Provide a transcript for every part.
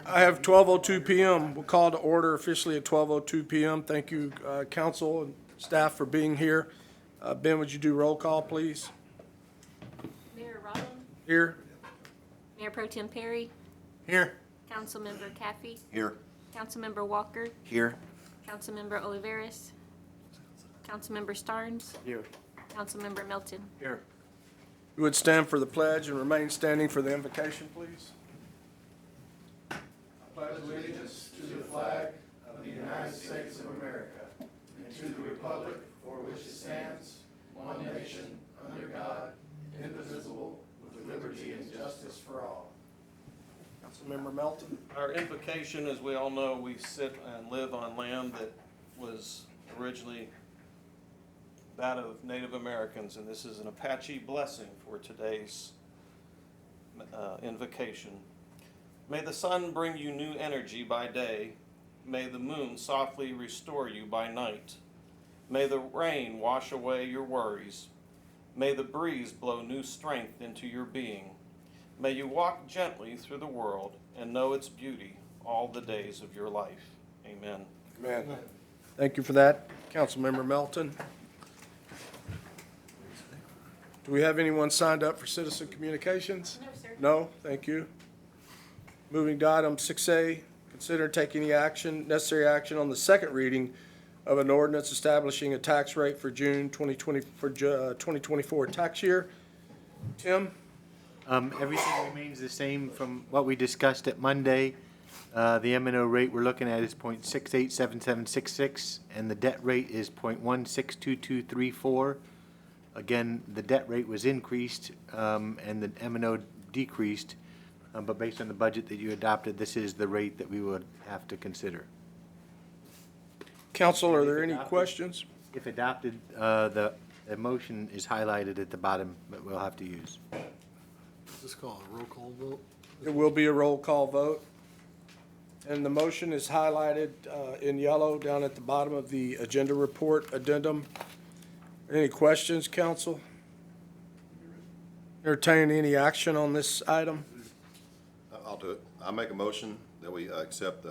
I have 12:02 p.m. We'll call to order officially at 12:02 p.m. Thank you, council and staff, for being here. Ben, would you do roll call, please? Mayor Rodham, Here. Mayor Pro Tem Perry, Here. Councilmember Caffey, Here. Councilmember Walker, Here. Councilmember Oliveris, Councilmember Starnes, Here. Councilmember Melton. Here. You would stand for the pledge and remain standing for the invocation, please. I pledge allegiance to the flag of the United States of America and to the republic for which it stands, one nation, under God, indivisible, with liberty and justice for all. Councilmember Melton. Our invocation, as we all know, we sit and live on land that was originally that of Native Americans, and this is an Apache blessing for today's invocation. May the sun bring you new energy by day. May the moon softly restore you by night. May the rain wash away your worries. May the breeze blow new strength into your being. May you walk gently through the world and know its beauty all the days of your life. Amen. Amen. Thank you for that, Councilmember Melton. Do we have anyone signed up for citizen communications? No, sir. No, thank you. Moving to item 6A, consider taking any action, necessary action on the second reading of an ordinance establishing a tax rate for June 2024 tax year. Tim? Everything remains the same from what we discussed at Monday. The M&O rate we're looking at is 0.687766, and the debt rate is 0.162234. Again, the debt rate was increased, and the M&O decreased, but based on the budget that you adopted, this is the rate that we would have to consider. Council, are there any questions? If adopted, the motion is highlighted at the bottom, but we'll have to use. Is this called a roll call vote? It will be a roll call vote. And the motion is highlighted in yellow down at the bottom of the agenda report addendum. Any questions, council? Entertain any action on this item? I'll do it. I make a motion that we accept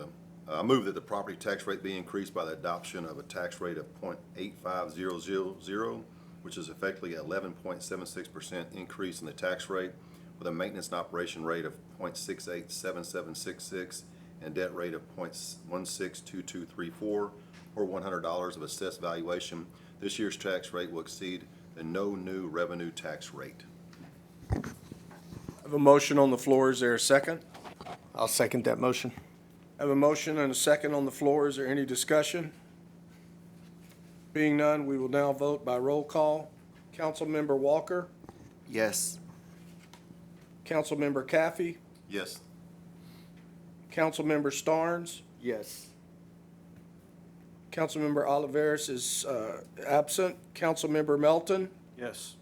I move that the property tax rate be increased by the adoption of a tax rate of 0.85000, which is effectively 11.76% increase in the tax rate, with a maintenance and operation rate of 0.687766 and debt rate of 0.162234, or $100 of assessed valuation. This year's tax rate will exceed the no new revenue tax rate. I have a motion on the floor. Is there a second? I'll second that motion. I have a motion and a second on the floor. Is there any discussion? Being none, we will now vote by roll call. Councilmember Walker, Yes. Councilmember Caffey, Yes. Councilmember Starnes, Yes. Councilmember Oliveris is absent. Councilmember Melton, Yes.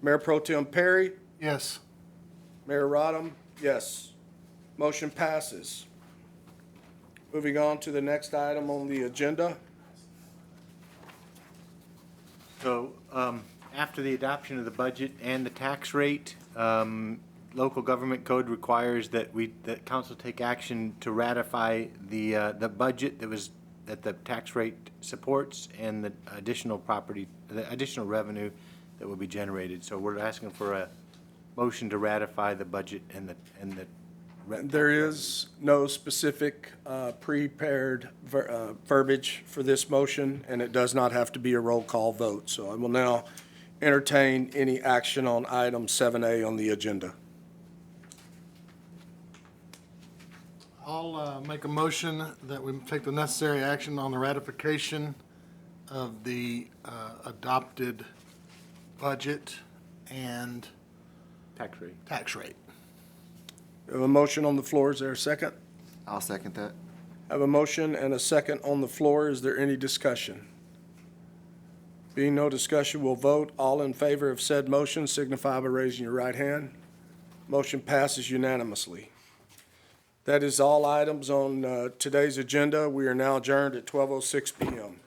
Mayor Pro Tem Perry, Yes. Mayor Rodham, yes. Motion passes. Moving on to the next item on the agenda. So, after the adoption of the budget and the tax rate, local government code requires that that council take action to ratify the budget that the tax rate supports and the additional revenue that will be generated. So we're asking for a motion to ratify the budget and the There is no specific prepared verbiage for this motion, and it does not have to be a roll call vote. So I will now entertain any action on item 7A on the agenda. I'll make a motion that we take the necessary action on the ratification of the adopted budget and tax rate. tax rate. We have a motion on the floor. Is there a second? I'll second that. I have a motion and a second on the floor. Is there any discussion? Being no discussion, we'll vote. All in favor of said motion signify by raising your right hand. Motion passes unanimously. That is all items on today's agenda. We are now adjourned at 12:06 p.m.